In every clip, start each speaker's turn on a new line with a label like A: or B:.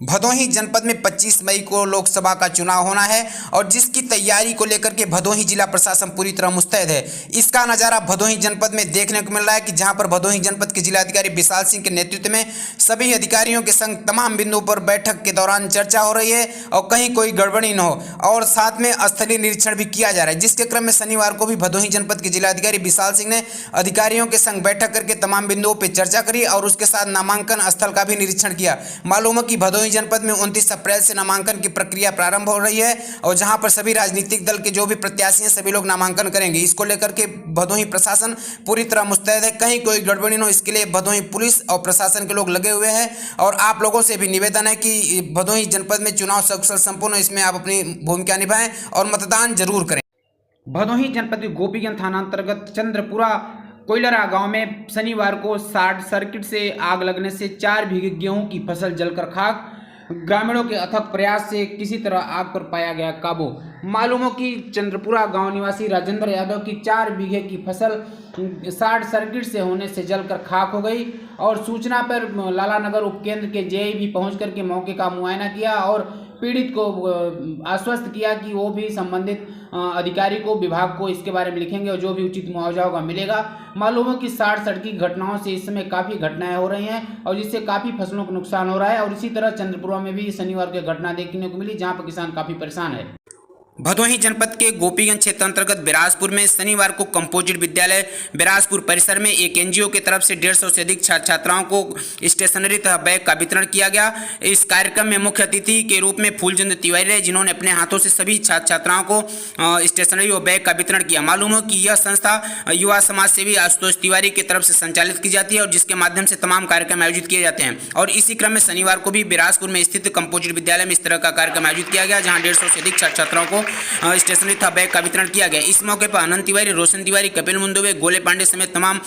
A: भदोही जनपद में 25 मई को लोकसभा का चुनाव होना है और जिसकी तैयारी को लेकर के भदोही जिला प्रशासन पूरी तरह मुस्तैद है। इसका नज़ारा भदोही जनपद में देखने को मिल रहा है कि जहां पर भदोही जनपद के जिलाधिकारी विशाल सिंह के नेतृत्व में सभी अधिकारियों के संग तमाम बिंदुओं पर बैठक के दौरान चर्चा हो रही है और कहीं कोई गड़बड़ी न हो और साथ में स्थलीय निरीक्षण भी किया जा रहा है। जिसके क्रम में शनिवार को भी भदोही जनपद के जिलाधिकारी विशाल सिंह ने अधिकारियों के संग बैठक करके तमाम बिंदुओं पर चर्चा करी और उसके साथ नामांकन स्थल का भी निरीक्षण किया। मालूम है कि भदोही जनपद में 29 अप्रैल से नामांकन की प्रक्रिया प्रारंभ हो रही है और जहां पर सभी राजनीतिक दल के जो भी प्रत्याशी हैं सभी लोग नामांकन करेंगे। इसको लेकर के भदोही प्रशासन पूरी तरह मुस्तैद है, कहीं कोई गड़बड़ी न हो इसके लिए भदोही पुलिस और प्रशासन के लोग लगे हुए हैं। और आप लोगों से भी निवेदन है कि भदोही जनपद में चुनाव सकुशल संपूर्ण, इसमें आप अपनी भूमिका निभाएं और मतदान जरूर करें।
B: भदोही जनपद के गोपीगंज थाना अंतर्गत चंद्रपुरा कोयलरा गांव में शनिवार को शॉर्ट सर्किट से आग लगने से 4 बीघे गेहूं की फसल जलकर खाक। ग्रामीणों के अथक प्रयास से किसी तरह आग पर पाया गया काबू। मालूम हो कि चंद्रपुरा गांव निवासी राजेंद्र यादव की 4 बीघे की फसल शॉर्ट सर्किट से होने से जलकर खाक हो गई और सूचना पर लालानगर उपकेंद्र के जेई भी पहुंच करके मौके का मुआयना किया और पीड़ित को आश्वस्त किया कि वो भी संबंधित अधिकारी को, विभाग को इसके बारे में लिखेंगे और जो भी उचित मुआवजा होगा मिलेगा। मालूम हो कि शॉर्ट सर्किट घटनाओं से इस समय काफ़ी घटनाएं हो रही हैं और जिससे काफ़ी फसलों को नुकसान हो रहा है। और इसी तरह चंद्रपुरा में भी शनिवार को घटना देखने को मिली जहां पर किसान काफ़ी परेशान है।
A: भदोही जनपद के गोपीगंज क्षेत्र अंतर्गत बिराजपुर में शनिवार को कंपोजिट विद्यालय बिराजपुर परिसर में एक एनजीओ की तरफ से 150 से अधिक छात्र छात्राओं को स्टेशनरी तथा बैग का वितरण किया गया। इस कार्यक्रम में मुख्य अतिथि के रूप में फूलचंद तिवारी रहे, जिन्होंने अपने हाथों से सभी छात्र छात्राओं को स्टेशनरी और बैग का वितरण किया। मालूम हो कि यह संस्था युवा समाज सेवी आशुतोष तिवारी की तरफ से संचालित की जाती है और जिसके माध्यम से तमाम कार्यक्रम आयोजित किए जाते हैं। और इसी क्रम में शनिवार को भी बिराजपुर में स्थित कंपोजिट विद्यालय में इस तरह का कार्यक्रम आयोजित किया गया, जहाँ 150 से अधिक छात्र छात्राओं को स्टेशनरी तथा बैग का वितरण किया गया। इस मौके पर अनंत तिवारी, रोशन तिवारी, कपिल मुंदुवे, गोले पांडे समेत तमाम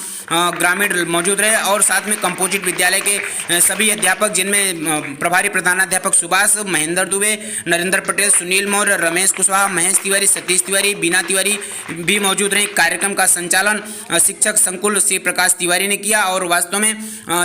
A: ग्रामीण मौजूद रहे और साथ में कंपोजिट विद्यालय के सभी अध्यापक, जिनमें प्रभारी प्रधानाध्यापक सुभाष, महेंद्र दुबे, नरेंद्र पटेल, सुनील मौर्य, रमेश कुशवाहा, महेश तिवारी, सतीश तिवारी, बीना तिवारी भी मौजूद रहे। कार्यक्रम का संचालन शिक्षक संकुल श्री प्रकाश तिवारी ने किया और वास्तव में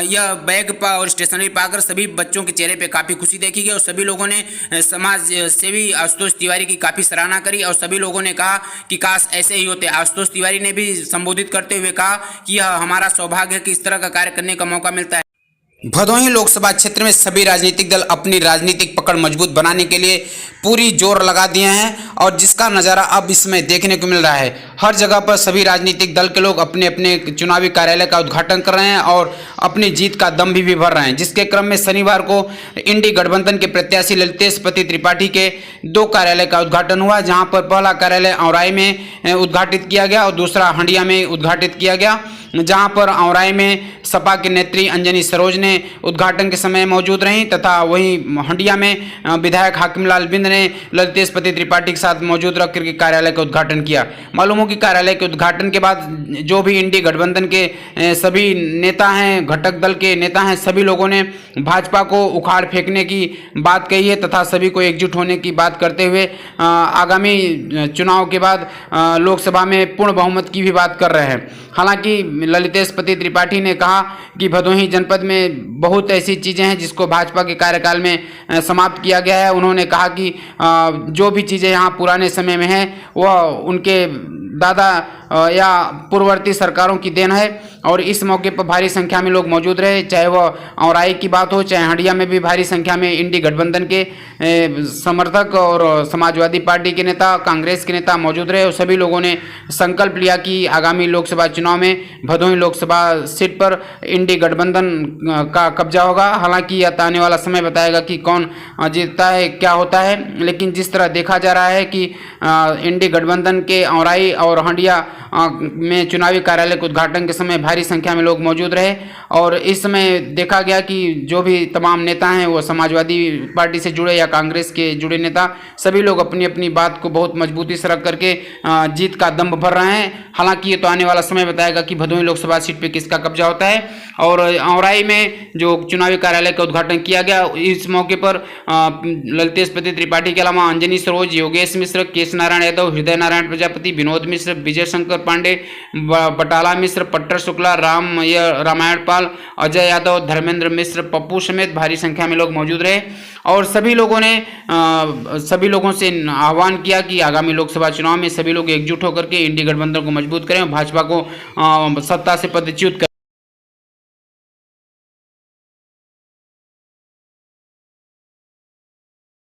A: यह बैग और स्टेशनरी पाकर सभी बच्चों के चेहरे पर काफ़ी खुशी देखी गई और सभी लोगों ने समाज सेवी आशुतोष तिवारी की काफ़ी सराहना करी और सभी लोगों ने कहा कि काश ऐसे ही होते। आशुतोष तिवारी ने भी संबोधित करते हुए कहा कि यह हमारा सौभाग्य है कि इस तरह का कार्य करने का मौका मिलता है। भदोही लोकसभा क्षेत्र में सभी राजनीतिक दल अपनी राजनीतिक पकड़ मजबूत बनाने के लिए पूरी जोर लगा दिए हैं और जिसका नज़ारा अब इसमें देखने को मिल रहा है। हर जगह पर सभी राजनीतिक दल के लोग अपने अपने चुनावी कार्यालय का उद्घाटन कर रहे हैं और अपनी जीत का दम भी भर रहे हैं। जिसके क्रम में शनिवार को इंडी गठबंधन के प्रत्याशी ललितेश पति त्रिपाठी के 2 कार्यालय का उद्घाटन हुआ, जहाँ पर पहला कार्यालय औराई में उद्घाटित किया गया और दूसरा हंडिया में उद्घाटित किया गया। जहां पर औराई में सपा के नेत्री अंजनी सरोज ने उद्घाटन के समय मौजूद रहीं तथा वहीं हंडिया में विधायक हाकिमलाल बिंद ने ललितेश पति त्रिपाठी के साथ मौजूद रख करके कार्यालय का उद्घाटन किया। मालूम हो कि कार्यालय के उद्घाटन के बाद जो भी इंडी गठबंधन के सभी नेता हैं, घटक दल के नेता हैं, सभी लोगों ने भाजपा को उखाड़ फेंकने की बात कही है तथा सभी को एकजुट होने की बात करते हुए आगामी चुनाव के बाद लोकसभा में पूर्ण बहुमत की भी बात कर रहे हैं। हालांकि ललितेश पति त्रिपाठी ने कहा कि भदोही जनपद में बहुत ऐसी चीज़ें हैं जिसको भाजपा के कार्यकाल में समाप्त किया गया है। उन्होंने कहा कि जो भी चीज़ें यहाँ पुराने समय में हैं वह उनके दादा या पूर्ववर्ती सरकारों की देन है और इस मौके पर भारी संख्या में लोग मौजूद रहे, चाहे वह औराई की बात हो चाहे हंडिया में भी भारी संख्या में इंडी गठबंधन के समर्थक और समाजवादी पार्टी के नेता, कांग्रेस के नेता मौजूद रहे और सभी लोगों ने संकल्प लिया कि आगामी लोकसभा चुनाव में भदोही लोकसभा सीट पर इंडी गठबंधन का कब्जा होगा। हालांकि यह आने वाला समय बताएगा कि कौन जीतता है, क्या होता है, लेकिन जिस तरह देखा जा रहा है कि इंडी गठबंधन के औराई और हंडिया में चुनावी कार्यालय के उद्घाटन के समय भारी संख्या में लोग मौजूद रहे और इस समय देखा गया कि जो भी तमाम नेता हैं वो समाजवादी पार्टी से जुड़े या कांग्रेस के जुड़े नेता, सभी लोग अपनी अपनी बात को बहुत मजबूती से रख करके जीत का दम भर रहे हैं। हालांकि ये तो आने वाला समय बताएगा कि भदोही लोकसभा सीट पे किसका कब्जा होता है। और औराई में जो चुनावी कार्यालय का उद्घाटन किया गया, इस मौके पर ललितेश पति त्रिपाठी के अलावा अंजनी सरोज, योगेश मिश्र, केश नारायण यादव, हृदय नारायण प्रजापति, विनोद मिश्र,
B: मिश्र, विजय शंकर पांडे, बटाला मिश्र, पट्टर शुक्ला, रामायण पाल, अजय यादव, धर्मेंद्र मिश्र, पप्पू समेत भारी संख्या में लोग मौजूद रहे। और सभी लोगों से आह्वान किया कि आगामी लोकसभा चुनाव में सभी लोग एकजुट होकर के इंडी गठबंधन को मजबूत करें और भाजपा को सत्ता से पदच्युत करें।